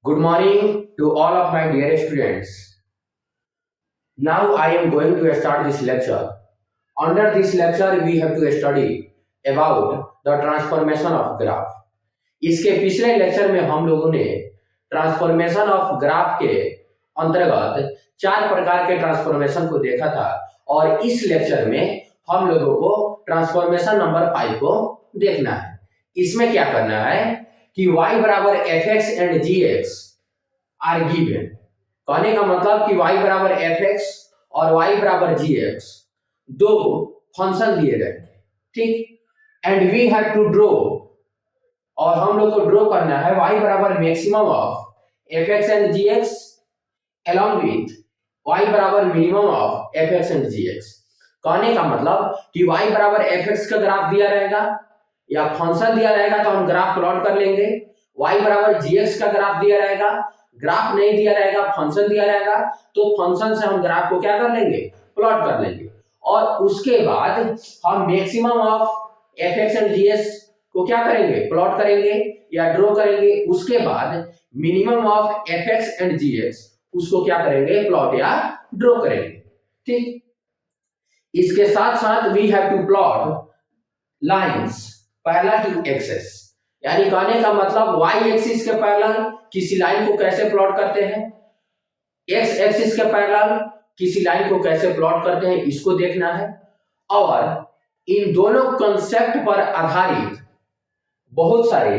Good morning to all of my dear students. Now I am going to start this lecture. Under this lecture, we have to study about the transformation of graph. इसके पिछले lecture में हम लोगों ने transformation of graph के अंतर्गत चार प्रकार के ट्रांसफॉर्मेशन को देखा था और इस लेक्चर में हम लोगों को ट्रांसफॉर्मेशन नंबर 5 को देखना है। इसमें क्या करना है कि y बराबर F x and ji X are given. कहने का मतलब कि y बराबर एफ एक्स और y बराबर जी एक्स दो फंक्शन दिए गए, ठीक, and we have to draw, और हम लोग को ड्रॉ करना है y बराबर maximum of F x and ji X along with y बराबर minimum of F x and ji X. कहने का मतलब कि y बराबर एफ एक्स का ग्राफ दिया रहेगा या फंक्शन दिया रहेगा तो हम ग्राफ प्लॉट कर लेंगे। y बराबर जी एक्स का ग्राफ दिया रहेगा, ग्राफ नहीं दिया रहेगा, फंक्शन दिया रहेगा तो फंक्शन से हम ग्राफ को क्या कर लेंगे, प्लॉट कर लेंगे। और उसके बाद हम maximum of F x and ji X को क्या करेंगे, प्लॉट करेंगे या ड्रॉ करेंगे। उसके बाद minimum of F x and ji X उसको क्या करेंगे, प्लॉट या ड्रॉ करेंगे, ठीक। इसके साथ साथ we have to plot lines parallel to axis, यानी कहने का मतलब y एक्सिस के पैरेलल किसी लाइन को कैसे प्लॉट करते हैं, x एक्सिस के पैरेलल किसी लाइन को कैसे प्लॉट करते हैं, इसको देखना है। और इन दोनों कॉन्सेप्ट पर आधारित बहुत सारे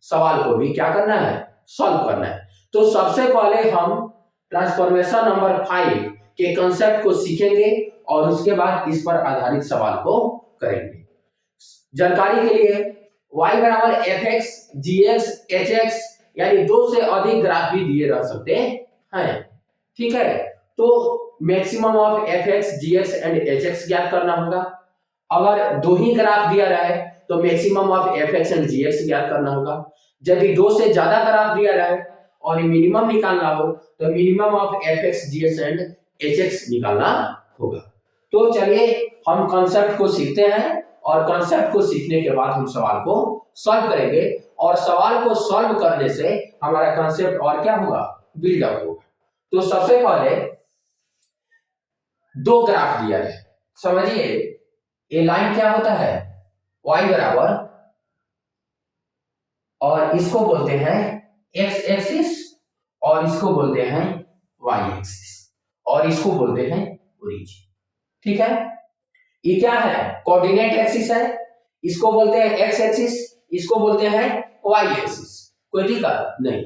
सवाल को भी क्या करना है, सॉल्व करना है। तो सबसे पहले हम ट्रांसफॉर्मेशन नंबर 5 के कॉन्सेप्ट को सीखेंगे और उसके बाद इस पर आधारित सवाल को करेंगे। जानकारी के लिए y बराबर F x g x H x यानी दो से अधिक ग्राफ भी दिए रह सकते हैं, ठीक है। तो maximum of F x g x and h x ज्ञात करना होगा। अगर दो ही ग्राफ दिया रहे तो maximum of F x and ji x ज्ञात करना होगा। यदि दो से ज्यादा ग्राफ दिया रहे और मिनिमम निकालना हो तो minimum of F x g x and h x निकालना होगा। तो चलिए हम कॉन्सेप्ट को सीखते हैं और कॉन्सेप्ट को सीखने के बाद हम सवाल को सॉल्व करेंगे और सवाल को सॉल्व करने से हमारा कॉन्सेप्ट और क्या होगा, बिल्डअप होगा। तो सबसे पहले दो ग्राफ दिया है, समझिए ये लाइन क्या होता है, y बराबर, और इसको बोलते हैं x एक्सिस और इसको बोलते हैं y एक्सिस और इसको बोलते हैं ओरिजिन, ठीक है। ये क्या है, कोऑर्डिनेट एक्सिस है, इसको बोलते हैं x एक्सिस, इसको बोलते हैं y एक्सिस, कोई दिक्कत नहीं।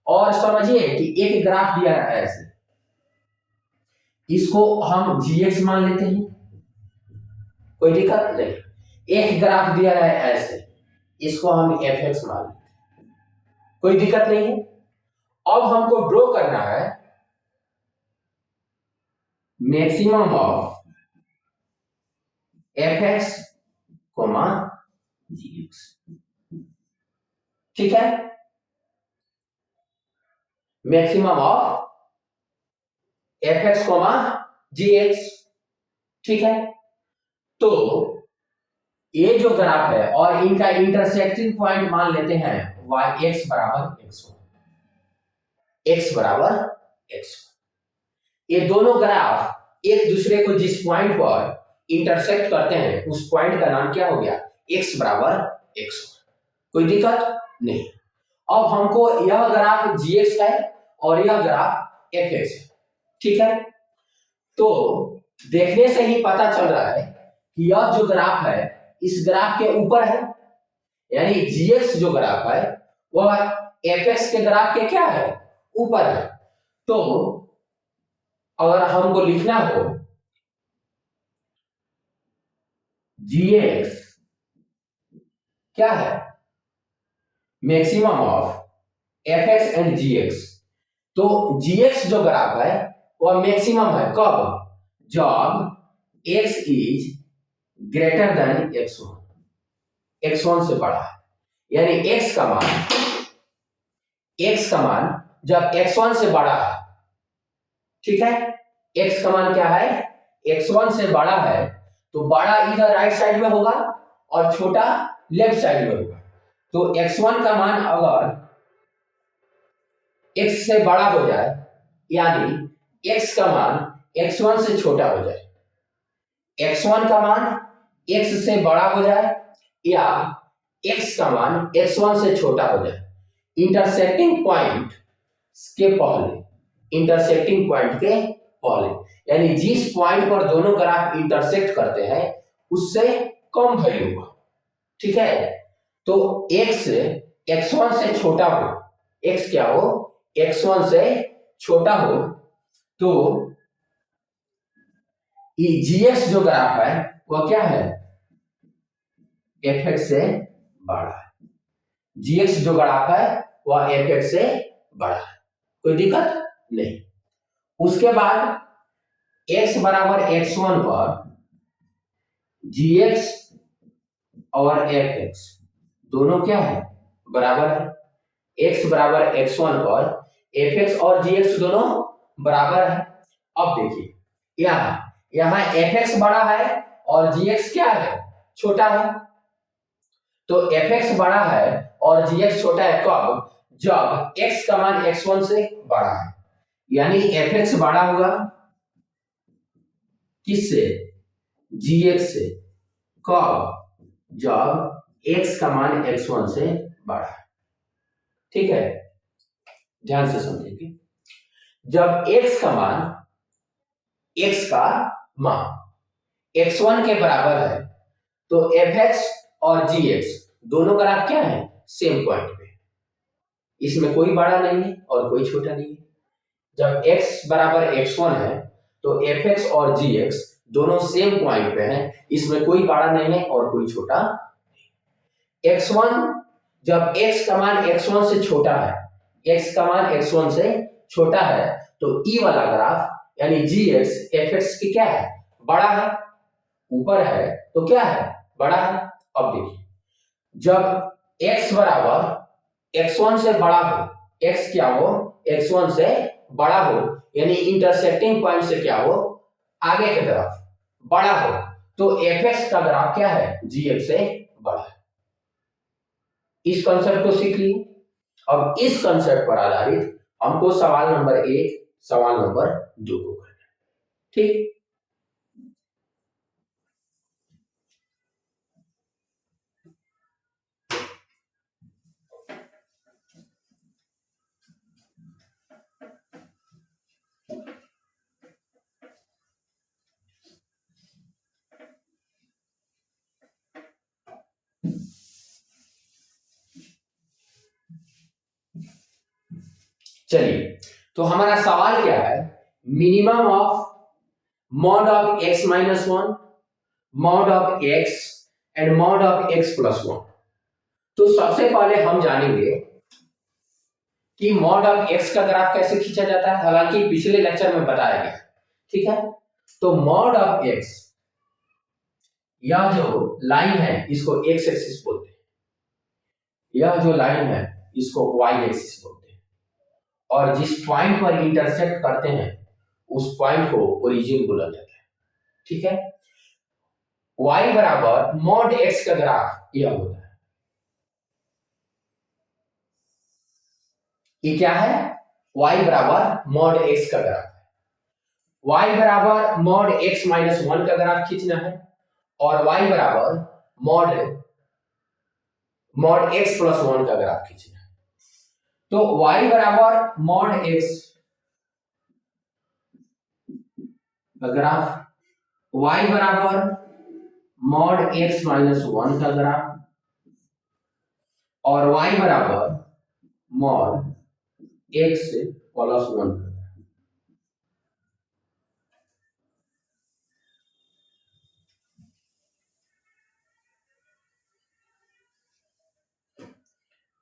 और समझिए कि एक ग्राफ दिया है ऐसे, इसको हम gx मान लेते हैं, कोई दिक्कत नहीं। एक ग्राफ दिया है ऐसे, इसको हम fx मान लेते हैं, कोई दिक्कत नहीं है। अब हमको ड्रॉ करना है maximum of F x comma g x, ठीक है, maximum of F x comma g x, ठीक है। तो ये जो ग्राफ है और इनका इंटरसेक्टिंग पॉइंट मान लेते हैं y एक्स बराबर x बराबर x। ये दोनों ग्राफ एक दूसरे को जिस पॉइंट पर इंटरसेक्ट करते हैं उस पॉइंट का नाम क्या हो गया, x बराबर x, कोई दिक्कत नहीं। अब हमको यह ग्राफ gx है और यह ग्राफ fx है, ठीक है। तो देखने से ही पता चल रहा है कि यह जो ग्राफ है इस ग्राफ के ऊपर है, यानी gx जो ग्राफ है वह fx के ग्राफ के क्या है, ऊपर है। तो अगर हमको लिखना हो gx क्या है, maximum of fx and gx, तो gx जो ग्राफ है वह मैक्सिमम है कब, जब x is greater than x1, x1 से बड़ा है, यानी x का मान जब x1 से बड़ा है, ठीक है। x का मान क्या है, x1 से बड़ा है, तो बड़ा इधर राइट साइड में होगा और छोटा लेफ्ट साइड में होगा। तो x1 का मान अगर x से बड़ा हो जाए, यानी x का मान x1 से छोटा हो जाए, x1 का मान x से बड़ा हो जाए या x का मान x1 से छोटा हो जाए, इंटरसेक्टिंग पॉइंट के पहले, इंटरसेक्टिंग पॉइंट के पहले, यानी जिस पॉइंट पर दोनों ग्राफ इंटरसेक्ट करते हैं उससे कम वैल्यू हो, ठीक है। तो x x1 से छोटा हो, x क्या हो, x1 से छोटा हो, तो ये gx जो ग्राफ है वह क्या है, fx से बड़ा है, gx जो ग्राफ है वह fx से बड़ा है, कोई दिक्कत नहीं। उसके बाद x बराबर x1 पर gx और fx दोनों क्या है, बराबर है। x बराबर x1 पर fx और gx दोनों बराबर है। अब देखिए यहाँ fx बड़ा है और gx क्या है, छोटा है। तो fx बड़ा है और gx छोटा है कब, जब x का मान x1 से बड़ा है, यानी fx बड़ा होगा किससे, gx से, कब, जब x का मान x1 से बड़ा है, ठीक है। ध्यान से समझेंगे, जब x का मान x1 के बराबर है तो fx और gx दोनों ग्राफ क्या है, सेम पॉइंट पे, इसमें कोई बड़ा नहीं है और कोई छोटा नहीं है। जब x बराबर x1 है तो fx और gx दोनों सेम पॉइंट पे हैं, इसमें कोई बड़ा नहीं है और कोई छोटा। x1 जब x का मान x1 से छोटा है, x का मान x1 से छोटा है, तो ई वाला ग्राफ यानी gx fx की क्या है, बड़ा है, ऊपर है तो क्या है, बड़ा है। अब देखिए, जब x बराबर x1 से बड़ा हो, x क्या हो, x1 से बड़ा हो, यानी इंटरसेक्टिंग पॉइंट से क्या हो, आगे की तरफ बड़ा हो, तो fx का ग्राफ क्या है, gx से बड़ा है। इस कंसेप्ट को सीख लिए। अब इस कंसेप्ट पर आधारित हमको सवाल नंबर 1, सवाल नंबर 2 को करना है, ठीक। चलिए, तो हमारा सवाल क्या है, minimum of mod of x minus 1, mod of x and mod of x plus 1। तो सबसे पहले हम जानेंगे कि मॉड ऑफ x का ग्राफ कैसे खींचा जाता है, हालांकि पिछले लेक्चर में बताया गया, ठीक है। तो मॉड ऑफ x, यह जो लाइन है इसको x एक्सिस बोलते हैं, यह जो लाइन है इसको y एक्सिस बोलते हैं, और जिस पॉइंट पर इंटरसेक्ट करते हैं उस पॉइंट को ओरिजिन बोला जाता है, ठीक है। y बराबर मॉड x का ग्राफ यह होता है, ये क्या है, y बराबर मॉड x का ग्राफ है। y बराबर मॉड x माइनस 1 का ग्राफ खींचना है, और y बराबर मॉड x प्लस 1 का ग्राफ खींचना है। तो y बराबर मॉड x का ग्राफ, y बराबर मॉड x माइनस 1 का ग्राफ, और y बराबर मॉड x प्लस 1 का।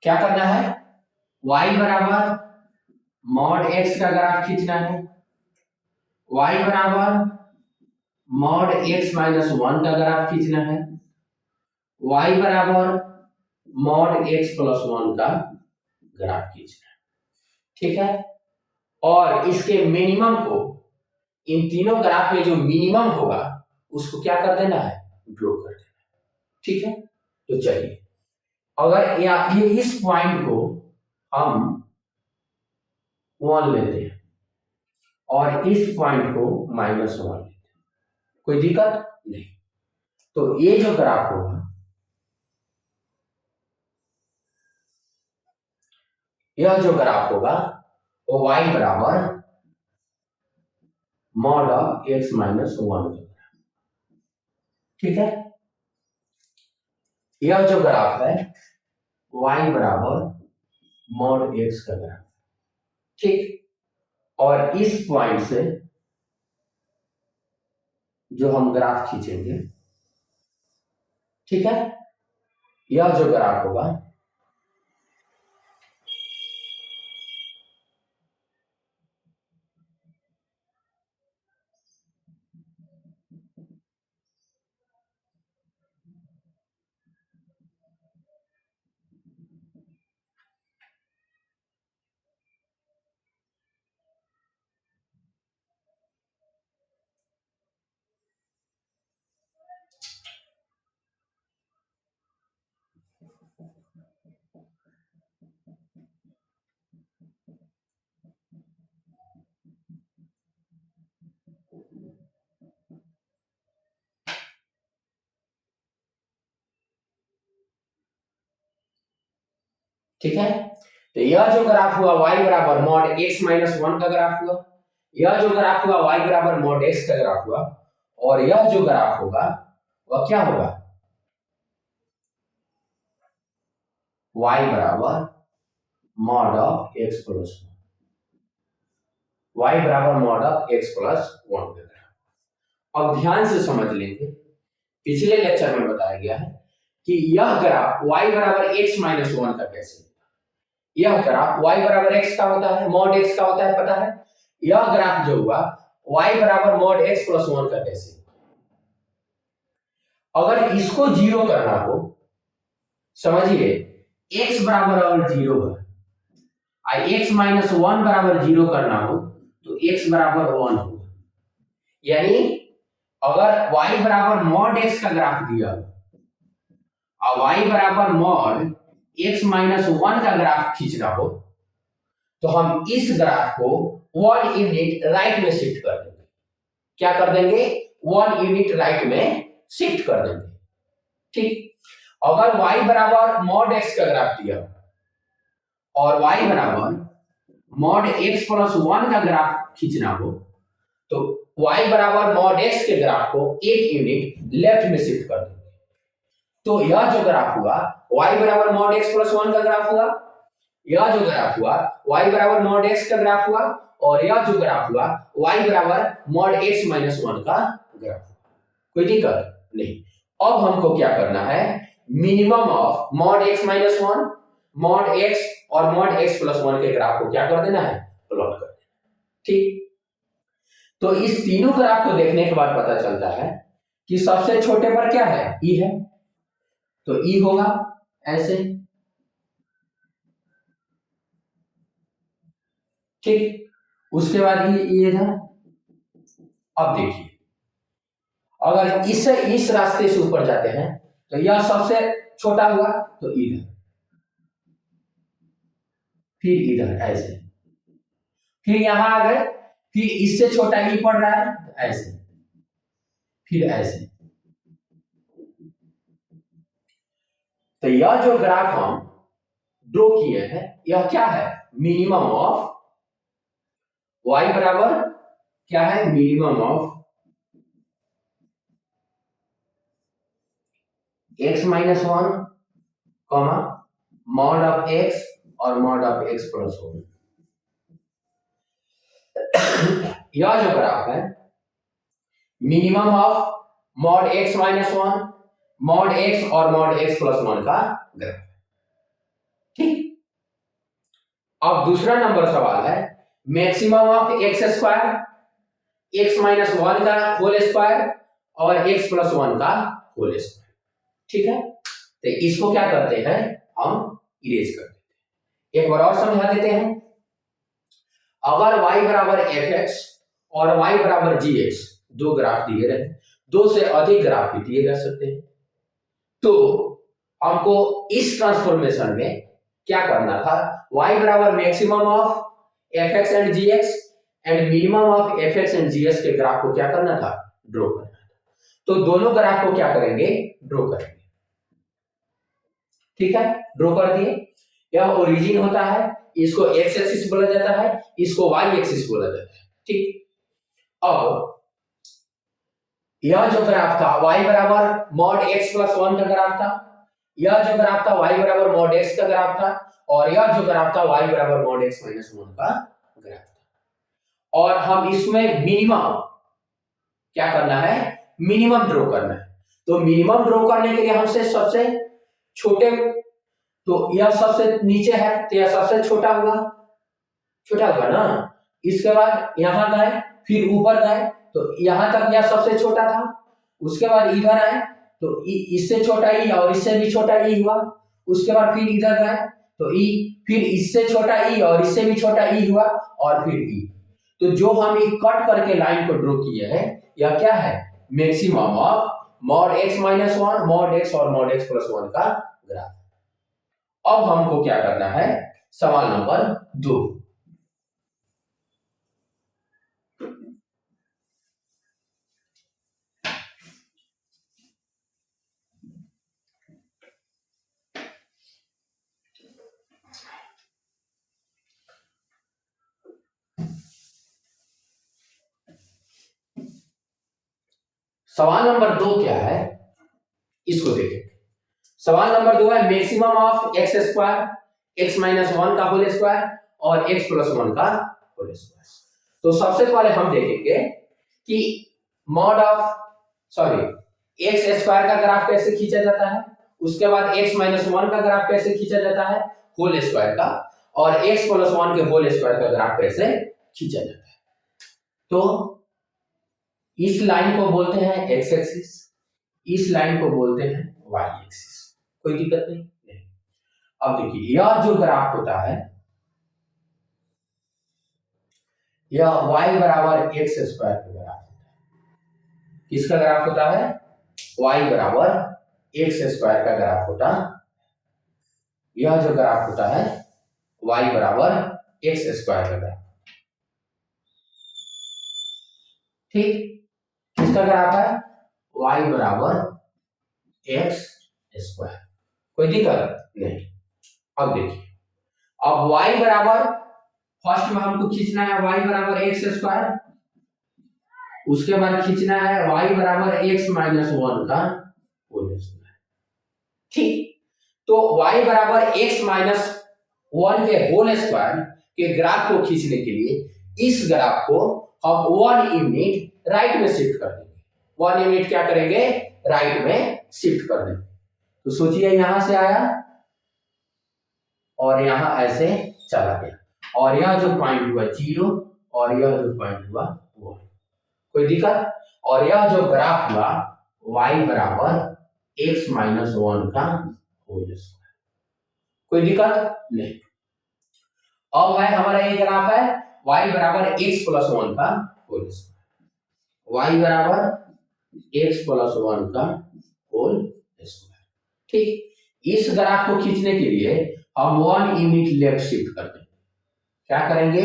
क्या करना है, y बराबर मॉड x का ग्राफ खींचना है, y बराबर मॉड x माइनस 1 का ग्राफ खींचना है, y बराबर मॉड x प्लस 1 का ग्राफ खींचना है, ठीक है। और इसके मिनिमम को, इन तीनों ग्राफ में जो मिनिमम होगा उसको क्या कर देना है, ड्रॉ कर देना है, ठीक है। तो चलिए, अगर ये इस पॉइंट को हम वन लेते हैं और इस पॉइंट को -1 लेते हैं, कोई दिक्कत नहीं। तो ये जो ग्राफ होगा, यह जो ग्राफ होगा वो y बराबर मॉड ऑफ x माइनस 1, ठीक है। यह जो ग्राफ है y बराबर मॉड x का ग्राफ, ठीक। और इस पॉइंट से जो हम ग्राफ खींचेंगे, ठीक है, यह जो ग्राफ होगा ठीक है। तो यह जो ग्राफ हुआ y बराबर मॉड x माइनस 1 का ग्राफ हुआ, यह जो ग्राफ हुआ y बराबर मॉड x का ग्राफ हुआ, और यह जो ग्राफ होगा वह क्या होगा, y बराबर mod of x plus 1, y बराबर मॉड ऑफ x प्लस 1 का ग्राफ। अब ध्यान से समझ लेंगे, पिछले लेक्चर में बताया गया है कि यह ग्राफ y बराबर x माइनस 1 का कैसे, यह ग्राफ y बराबर x का होता है, मॉड x का होता है, पता है। यह ग्राफ जो हुआ y बराबर मॉड x प्लस 1 का कैसे, अगर इसको जीरो करना हो, समझिए x बराबर अगर जीरो है और x माइनस 1 बराबर जीरो करना हो तो x बराबर 1 होगा। यानी अगर y बराबर मॉड x का ग्राफ दिया हो और y बराबर मॉड x माइनस 1 का ग्राफ खींचना हो तो हम इस ग्राफ को 1 यूनिट राइट में शिफ्ट कर देंगे। क्या कर देंगे, 1 यूनिट राइट में शिफ्ट कर देंगे, ठीक। अगर y बराबर मॉड x का ग्राफ दिया और y बराबर मॉड x प्लस 1 का ग्राफ खींचना हो तो y बराबर मॉड x के ग्राफ को 1 यूनिट लेफ्ट में शिफ्ट कर देंगे। तो यह जो ग्राफ हुआ y बराबर मॉड x प्लस 1 का ग्राफ हुआ, यह जो ग्राफ हुआ y बराबर मॉड x का ग्राफ हुआ, और यह जो ग्राफ हुआ y बराबर मॉड x माइनस 1 का ग्राफ। कोई दिक्कत नहीं। अब हमको क्या करना है, minimum of mod x minus 1, mod x और मॉड x प्लस 1 के ग्राफ को क्या कर देना है, प्लॉट कर देना, ठीक। तो इस तीनों ग्राफ को देखने के बाद पता चलता है कि सबसे छोटे पर क्या है, e है, तो e होगा ऐसे, ठीक। उसके बाद ये था। अब देखिए अगर इस रास्ते से ऊपर जाते हैं तो यह सबसे छोटा हुआ तो इधर, फिर इधर ऐसे, फिर यहां आ गए, फिर इससे छोटा ई पड़ रहा है तो ऐसे, फिर ऐसे। तो यह जो ग्राफ हम ड्रॉ किए हैं यह क्या है, मिनिमम ऑफ y बराबर क्या है, minimum of x minus 1 comma mod of x और मॉड ऑफ x प्लस 1। यह जो ग्राफ है minimum of mod x minus 1, mod x और मॉड x प्लस 1 का ग्राफ, ठीक। अब दूसरा नंबर सवाल है maximum of x square, x minus 1 का होल स्क्वायर और x प्लस 1 का होल स्क्वायर, ठीक है। तो इसको क्या करते हैं, हम इरेज कर देते हैं। एक बार और समझा देते हैं, अगर y बराबर fx और y बराबर gx दो ग्राफ दिए रहे, दो से अधिक ग्राफ भी दिए जा सकते हैं, तो हमको इस ट्रांसफॉर्मेशन में क्या करना था, y बराबर maximum of F x and ji x and minimum of F x and ji x के ग्राफ को क्या करना था, ड्रॉ करना था। तो दोनों ग्राफ को क्या करेंगे, ड्रॉ करेंगे। ठीक है, ड्रॉ कर दिए। यह ओरिजिन होता है, इसको एक्स एक्सिस बोला जाता है, इसको वाई एक्सिस बोला जाता है। ठीक, अब यह जो ग्राफ था y बराबर मॉड x प्लस 1 का ग्राफ था, यह जो ग्राफ था y बराबर मॉड x का ग्राफ था, और यह जो ग्राफ था y बराबर मॉड x माइनस 1 का ग्राफ था। और हम इसमें मिनिमम क्या करना है, मिनिमम ड्रॉ करना है। तो मिनिमम ड्रॉ करने के लिए हमसे सबसे छोटे, तो यह सबसे नीचे है तो यह सबसे छोटा हुआ, छोटा हुआ ना। इसके बाद यहां गए, फिर ऊपर गए तो यहां तक यह सबसे छोटा था। उसके बाद इधर आए तो इससे छोटा ई और इससे भी छोटा ई हुआ। उसके बाद फिर इधर गए तो ई, फिर इससे छोटा ई और इससे भी छोटा ई हुआ, और फिर ई। तो जो हम ये कट करके लाइन को ड्रॉ किए हैं, यह क्या है, maximum of mod x minus 1, mod x और मॉड x प्लस 1 का ग्राफ। अब हमको क्या करना है, सवाल नंबर 2। सवाल नंबर 2 क्या है, इसको देखें। सवाल नंबर 2 है maximum of x square x minus 1 का होल स्क्वायर और एक्स प्लस 1 का होल स्क्वायर। तो सबसे पहले हम देखेंगे कि mod of sorry x square का ग्राफ कैसे खींचा जाता है, उसके बाद एक्स माइनस 1 का ग्राफ कैसे खींचा जाता है होल स्क्वायर का, और एक्स प्लस 1 के होल स्क्वायर का ग्राफ कैसे खींचा जाता है। तो इस लाइन को बोलते हैं एक्स एक्सिस, इस लाइन को बोलते हैं वाई एक्सिस। कोई दिक्कत नहीं, नहीं। अब देखिए यह जो ग्राफ होता है, यह y बराबर एक्स स्क्वायर का ग्राफ होता है। किसका ग्राफ होता है, y बराबर एक्स स्क्वायर का ग्राफ होता है। यह जो ग्राफ होता है y बराबर एक्स स्क्वायर का ग्राफ। ठीक, किसका ग्राफ है, y बराबर एक्स स्क्वायर। कोई दिक्कत नहीं। अब देखिए, अब y बराबर, फर्स्ट में हमको खींचना है y बराबर एक्स स्क्वायर, उसके बाद खींचना है y बराबर एक्स माइनस 1 का होल स्क्वायर। ठीक, तो y बराबर एक्स माइनस 1 के होल स्क्वायर के ग्राफ को खींचने के लिए इस ग्राफ को हम 1 यूनिट राइट में शिफ्ट कर देंगे। 1 यूनिट क्या करेंगे, राइट में शिफ्ट कर देंगे। तो सोचिए यहां से आया और यहां ऐसे चला गया, और यह जो पॉइंट हुआ 0 और यह जो पॉइंट हुआ 1। कोई दिक्कत। और यह जो ग्राफ हुआ y बराबर एक्स माइनस 1 का होल स्क्वायर। कोई दिक्कत नहीं। अब है हमारा ये ग्राफ है y बराबर एक्स प्लस 1 का होल स्क्वायर, y बराबर एक्स प्लस 1 का होल स्क्वायर। ठीक, इस ग्राफ को खींचने के लिए हम 1 यूनिट लेफ्ट शिफ्ट कर देंगे। क्या करेंगे,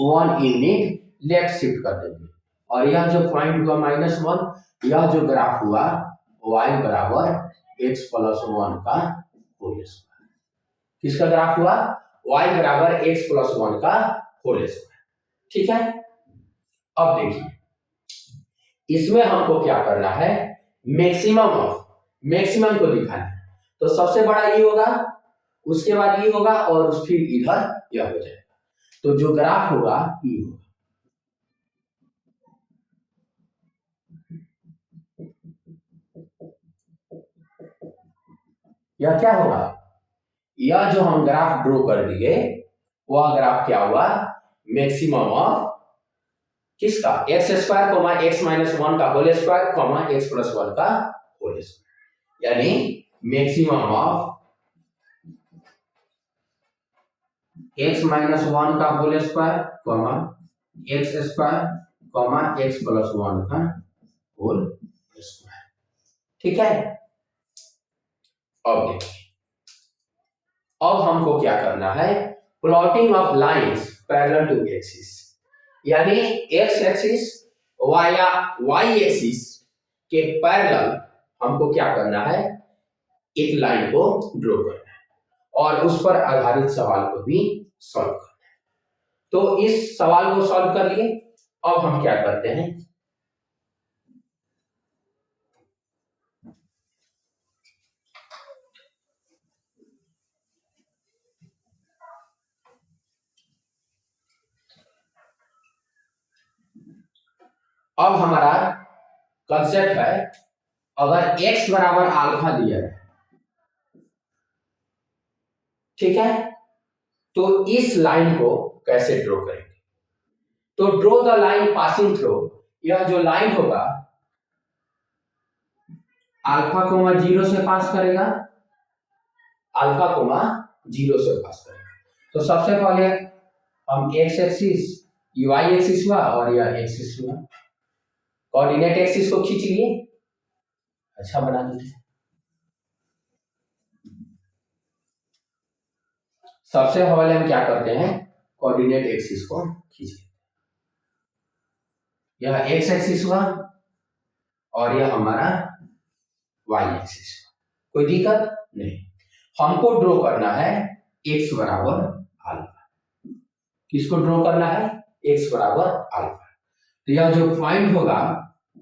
1 यूनिट लेफ्ट शिफ्ट कर देंगे, और यह जो पॉइंट हुआ -1, यह जो ग्राफ हुआ y बराबर एक्स प्लस 1 का होल स्क्वायर। किसका ग्राफ हुआ, y बराबर एक्स प्लस 1 का होल स्क्वायर। ठीक है, अब देखिए इसमें हमको क्या करना है, मैक्सिमम को दिखाना है। तो सबसे बड़ा ये होगा, उसके बाद ये होगा, और फिर इधर यह हो जाएगा। तो जो ग्राफ होगा ये होगा। यह क्या होगा, यह जो हम ग्राफ ड्रॉ कर दिए वह ग्राफ क्या हुआ, मैक्सिमम ऑफ किसका, x square comma x minus 1 का whole square comma x plus 1 का होल स्क्वायर, यानी मैक्सिमम ऑफ एक्स माइनस 1 का whole square comma x square comma x plus 1 का होल स्क्वायर। ठीक है, अब देखिए, अब हमको क्या करना है, plotting of lines parallel to axis, यानी x axis via y axis के पैरेलल हमको क्या करना है, एक लाइन को ड्रॉ करना है और उस पर आधारित सवाल को भी सॉल्व करना है। तो इस सवाल को सॉल्व कर लिए, अब हम क्या करते हैं, अब हमारा कंसेप्ट है, अगर x बराबर अल्फा दिया है, ठीक है, तो इस लाइन को कैसे ड्रॉ करेंगे। तो draw the line passing through, यह जो लाइन होगा अल्फा कोमा 0 से पास करेगा, अल्फा कोमा 0 से पास करेगा। तो सबसे पहले हम x एक्सिस, y एक्सिस हुआ और यह एक्सिस हुआ, कोऑर्डिनेट एक्सिस को खींच लिए, अच्छा बना दीजिए। सबसे पहले हम क्या करते हैं, कोऑर्डिनेट एक्सिस को खींच लेते हैं। यह एक्स एक्सिस हुआ और यह हमारा वाई एक्सिस हुआ, कोई दिक्कत नहीं। हमको ड्रॉ करना है एक्स बराबर अल्फा। किसको ड्रॉ करना है, एक्स बराबर अल्फा। तो यह जो पॉइंट होगा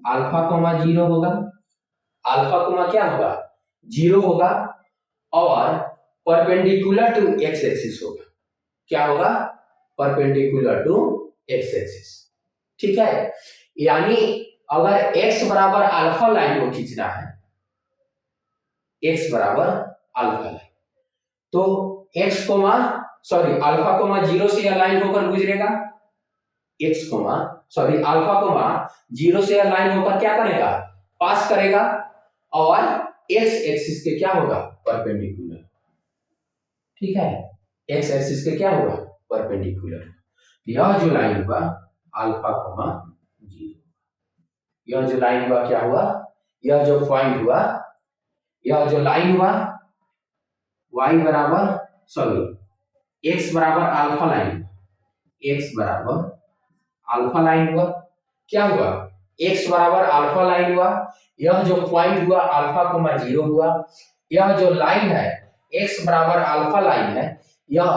अल्फा कोमा 0 होगा, अल्फा कोमा क्या होगा 0 होगा और परपेंडिकुलर टू एक्स एक्सिस होगा। क्या होगा, परपेंडिकुलर टू एक्स एक्सिस, ठीक है। यानी अगर x बराबर अल्फा लाइन को खींचना है, x बराबर अल्फा लाइन, तो x कोमा अल्फा कोमा 0 से यह लाइन होकर गुजरेगा, x कोमा अल्फा कोमा 0 से यह लाइन होकर क्या करेगा, पास करेगा और x एक्सिस के क्या होगा, परपेंडिकुलर, ठीक है, x एक्सिस के क्या होगा, परपेंडिकुलर। यह जो लाइन हुआ अल्फा कोमा 0, यह जो लाइन हुआ क्या हुआ, यह जो पॉइंट हुआ, यह जो लाइन हुआ y बराबर x बराबर अल्फा लाइन, x बराबर अल्फा लाइन हुआ, क्या हुआ, x बराबर अल्फा लाइन हुआ। यह जो पॉइंट हुआ अल्फा कोमा 0 हुआ, यह जो लाइन है x बराबर अल्फा लाइन है, यह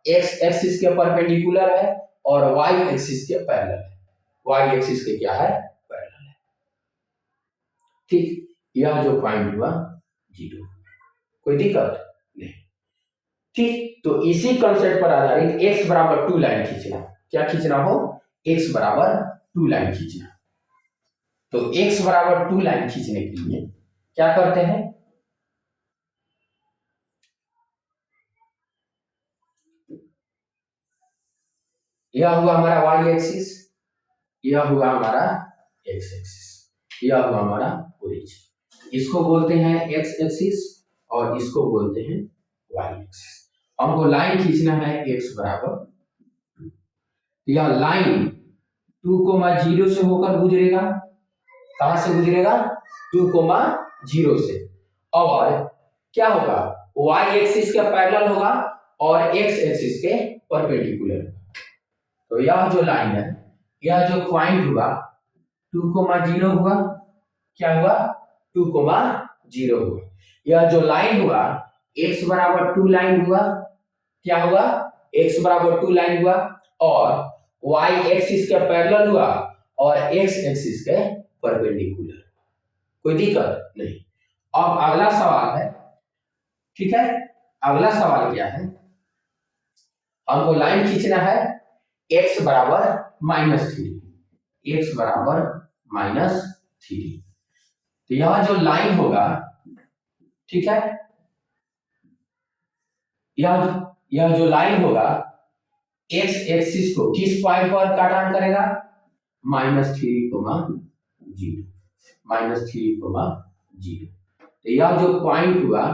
x एक्सिस के परपेंडिकुलर है और y एक्सिस के पैरेलल है, y एक्सिस के क्या है, पैरेलल है, ठीक। यह जो पॉइंट हुआ 0, कोई दिक्कत नहीं, ठीक। तो इसी कंसेप्ट पर आधारित x बराबर 2 लाइन खींचना, क्या खींचना हो, x बराबर 2 लाइन खींचना। तो x बराबर 2 लाइन खींचने के लिए क्या करते हैं, यह हुआ हमारा y एक्सिस, यह हुआ हमारा x एक्सिस, यह हुआ हमारा ओरिजिन। इसको बोलते हैं x एक्सिस और इसको बोलते हैं y एक्सिस। हमको लाइन खींचना है x बराबर 2, यह लाइन 2,0 से होकर गुजरेगा, कहां से गुजरेगा, 2,0 से, और क्या होगा, y एक्सिस के पैरेलल होगा और x एक्सिस के परपेंडिकुलर। तो यह जो लाइन है, यह जो पॉइंट हुआ 2,0 हुआ, क्या हुआ, 2,0 हुआ। यह जो लाइन हुआ x बराबर 2 लाइन हुआ, क्या हुआ, x बराबर 2 लाइन हुआ और y एक्सिस के पैरेलल हुआ और x एक्सिस के परपेंडिकुलर, कोई दिक्कत नहीं। अब अगला सवाल है, ठीक है, अगला सवाल क्या है, हमको लाइन खींचना है x बराबर -3, x बराबर -3। तो यह जो लाइन होगा, ठीक है, यह जो लाइन होगा x एक्सिस को किस पॉइंट पर कट ऑन करेगा, -3,0, -3,0। तो यह जो पॉइंट हुआ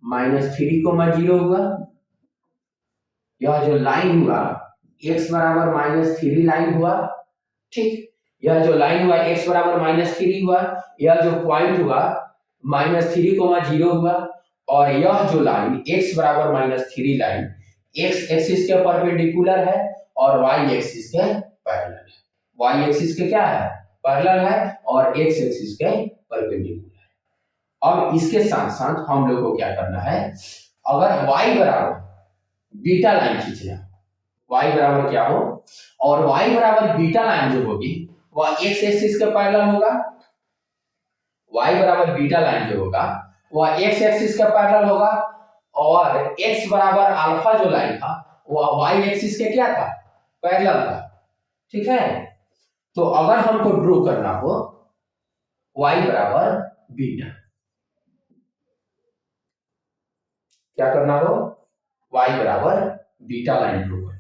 -3,0 हुआ, यह जो लाइन हुआ x बराबर -3 लाइन हुआ, ठीक। यह जो लाइन हुआ x बराबर -3 हुआ, यह जो पॉइंट हुआ -3,0 हुआ और यह जो लाइन x बराबर -3 लाइन x एक्सिस के परपेंडिकुलर है और वाई एक्सिस के पैरेलल है। वाई एक्सिस के क्या है? पैरेलल है और एक्स एक्सिस के परपेंडिकुलर है। अब इसके साथ साथ हम लोग को क्या करना है, अगर y बराबर बीटा लाइन खींचना, y बराबर क्या हो, और y बराबर बीटा लाइन जो होगी वह x एक्सिस के पैरेलल होगा। y बराबर बीटा लाइन जो होगा वह x एक्सिस के पैरेलल होगा, और x बराबर अल्फा जो लाइन था वह y एक्सिस के क्या था? पैरेलल था। ठीक है, तो अगर हमको ड्रॉ करना हो y बराबर बीटा, क्या करना हो, y बराबर बीटा लाइन ड्रॉ करना।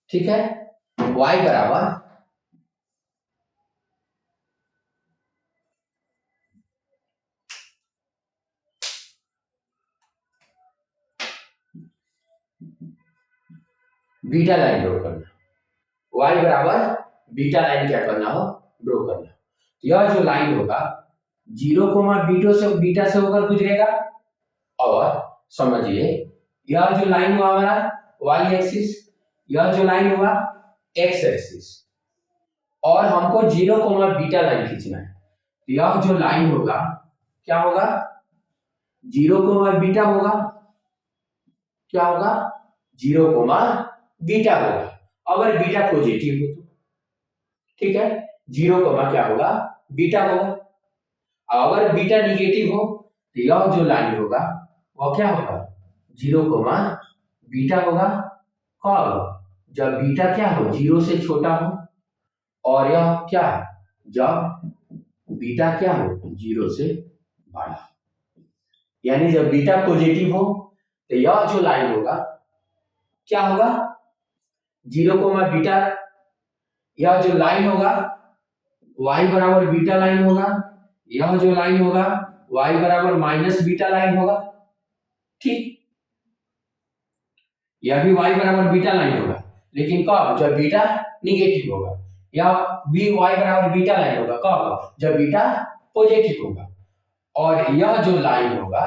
ठीक है, y बराबर बीटा लाइन ड्रॉ करना, y बराबर बीटा लाइन क्या करना हो, ड्रॉ करना। यह जो लाइन होगा 0, बीटा से होकर गुजरेगा, और समझिए यह जो लाइन हुआ हमारा y एक्सिस, यह जो लाइन हुआ x एक्सिस, और हमको 0, बीटा लाइन खींचना है। यह जो लाइन होगा क्या होगा, 0, बीटा होगा, क्या होगा, 0, बीटा होगा, अगर बीटा पॉजिटिव हो तो। ठीक है, 0, क्या होगा, बीटा होगा। अगर बीटा निगेटिव हो तो यह जो लाइन होगा वह क्या होगा, 0, बीटा होगा। कब, जब बीटा क्या हो, 0 से छोटा हो, और यह क्या, जब बीटा क्या हो, 0 से बड़ा। यानी जब बीटा पॉजिटिव हो तो यह जो लाइन होगा क्या होगा, 0, बीटा। यह जो लाइन होगा y बराबर बीटा लाइन होगा, यह जो लाइन होगा y बराबर माइनस बीटा लाइन होगा। ठीक, यह भी y बराबर बीटा लाइन होगा, लेकिन कब, जब बीटा निगेटिव होगा। यह भी y बराबर बीटा लाइन होगा, कब, जब बीटा पॉजिटिव होगा। और यह जो लाइन होगा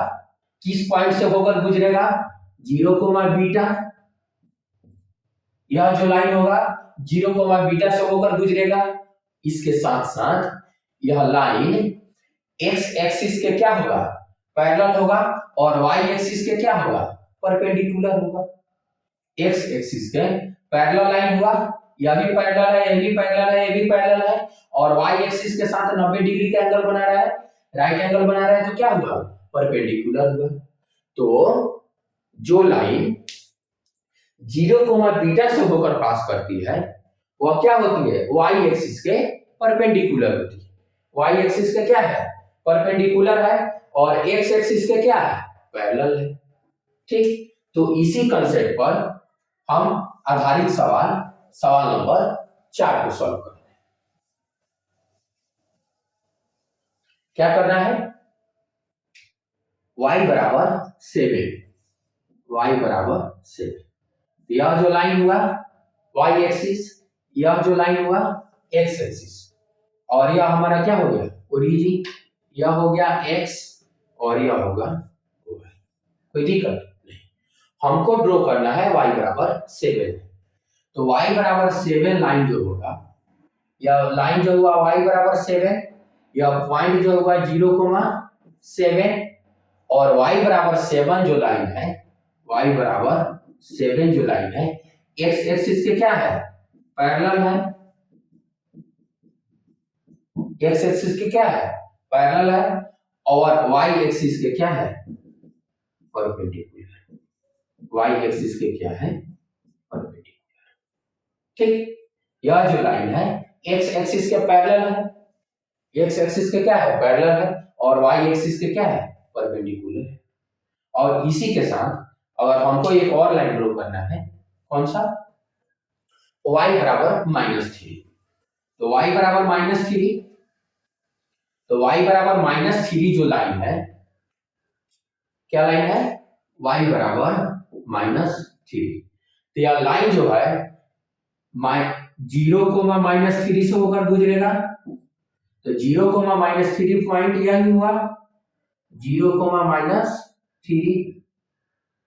किस पॉइंट से होकर गुजरेगा, 0, बीटा। यह जो लाइन होगा 0, बीटा से होकर गुजरेगा। इसके साथ साथ यह लाइन x एक्सिस के क्या होगा, पैरेलल होगा, और y एक्सिस के क्या होगा, परपेंडिकुलर होगा। x एक्सिस के पैरेलल लाइन हुआ, यह भी पैरेलल है, यह भी पैरेलल है, यह भी पैरेलल है, और y एक्सिस के साथ 90 डिग्री का एंगल बना रहा है, राइट एंगल बना रहा है, तो क्या हुआ, परपेंडिकुलर हुआ। तो जो लाइन 0, बीटा से होकर पास करती है वह क्या होती है, y एक्सिस के परपेंडिकुलर होती है। y एक्सिस के क्या है, परपेंडिकुलर है, और x एक्सिस के क्या है, पैरेलल है। ठीक, तो इसी कंसेप्ट पर हम आधारित सवाल नंबर 4 को सॉल्व करते हैं। क्या करना है, y बराबर 7, y बराबर 7, यह जो लाइन हुआ y एक्सिस, यह जो लाइन हुआ x एक्सिस, और यह हमारा क्या हो गया, ओरिजिन, यह हो गया x, और यह होगा y। कोई दिक्कत नहीं, हमको ड्रॉ करना है y बराबर 7। तो y बराबर 7 लाइन जो होगा, यह लाइन जो हुआ y बराबर 7, यह पॉइंट जो होगा 0,7, और y बराबर 7 जो लाइन है, y बराबर 7 जो लाइन है x एक्सिस के क्या है, पैरेलल है। x एक्सिस के क्या है, पैरेलल है, और y एक्सिस के क्या है, परपेंडिकुलर। y एक्सिस के क्या है, परपेंडिकुलर। ठीक, यह जो लाइन है x एक्सिस के पैरेलल है, x एक्सिस के क्या है, पैरेलल है, और y एक्सिस के क्या है, परपेंडिकुलर है। और इसी के साथ अगर हमको एक और लाइन ड्रॉ करना है, कौन सा, y बराबर -3, तो y बराबर -3, तो y बराबर -3 जो लाइन है, क्या लाइन है, y बराबर -3, तो यह लाइन जो है 0,-3 से होकर गुजरेगा, तो 0,-3 पॉइंट यही हुआ 0,-3,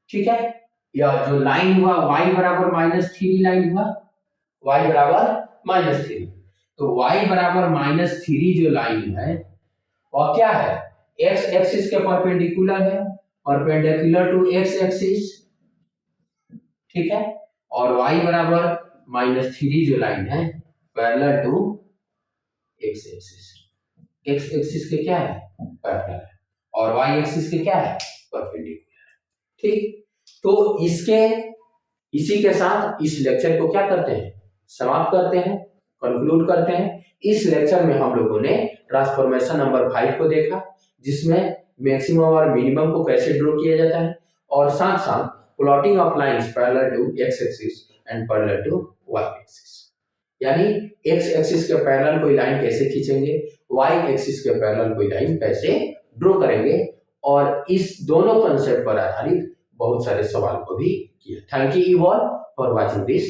ठीक है। यह जो लाइन हुआ y बराबर -3 लाइन हुआ, y बराबर -3, तो y बराबर -3 जो लाइन है और क्या है, x एक्सिस के परपेंडिकुलर है, परपेंडिकुलर टू x एक्सिस, ठीक है। और y बराबर -3 जो लाइन है parallel to x axis, x axis के क्या है, पैरेलल है, और y एक्सिस के क्या है, परपेंडिकुलर, ठीक। तो इसी के साथ इस लेक्चर को क्या करते हैं, समाप्त करते हैं, कंक्लूड करते हैं। इस लेक्चर में हम लोगों ने ट्रांसफॉर्मेशन नंबर 5 को देखा, जिसमें मैक्सिमम और मिनिमम को कैसे ड्रॉ किया जाता है, और साथ साथ plotting of lines parallel to x axis and parallel to y axis, यानी x एक्सिस के पैरेलल कोई लाइन कैसे खींचेंगे, y एक्सिस के पैरेलल कोई लाइन कैसे ड्रॉ करेंगे, और इस दोनों कंसेप्ट पर आधारित बहुत सारे सवाल को भी किया। Thank you all for watching this